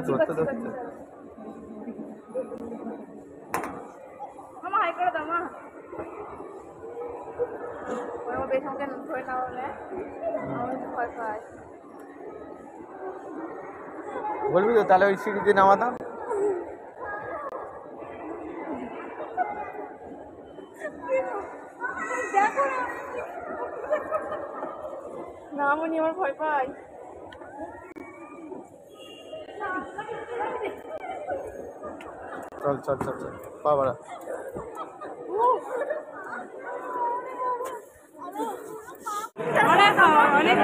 ধরতে ধরতে মামা হাই করে দাও মা। ওই আমার বেশ আমাকে ধরে না হলে আমি ভয় পাই। বলবি তো তাহলে ওই সিঁড়ি দিয়ে নামাতাম। দেখো না মনি আমার ভয় পাই। চল চল চল চল বাবারা অনেক অনেক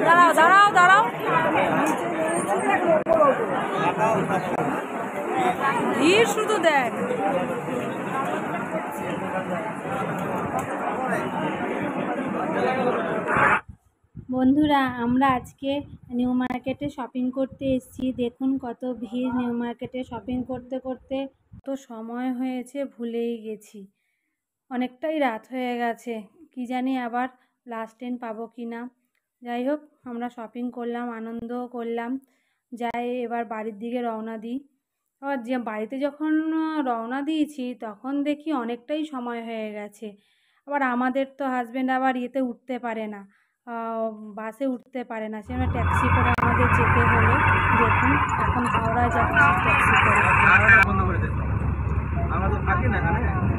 দাঁড়াও দাঁড়াও দাঁড়াও ভিড় শুধু দেখ। বন্ধুরা আমরা আজকে নিউ মার্কেটে শপিং করতে এসেছি। দেখুন কত ভিড় নিউ মার্কেটে। শপিং করতে করতে কত সময় হয়েছে ভুলেই গেছি। অনেকটাই রাত হয়ে গেছে, কি জানি আবার লাস্ট ট্রেন পাবো কি না। যাই হোক আমরা শপিং করলাম, আনন্দও করলাম। যাই এবার বাড়ির দিকে রওনা দিই। আবার যে বাড়িতে যখন রওনা দিয়েছি তখন দেখি অনেকটাই সময় হয়ে গেছে। আবার আমাদের তো হাজব্যান্ড আবার ইয়েতে উঠতে পারে না, বাসে উঠতে পারে না, সেজন্য ট্যাক্সি করে আমাদের যেতে হলো। দেখুন এখন হাওড়া যাচ্ছি ট্যাক্সি করে। বন্ধ করে দে, আমরা তো থাকি না এখানে।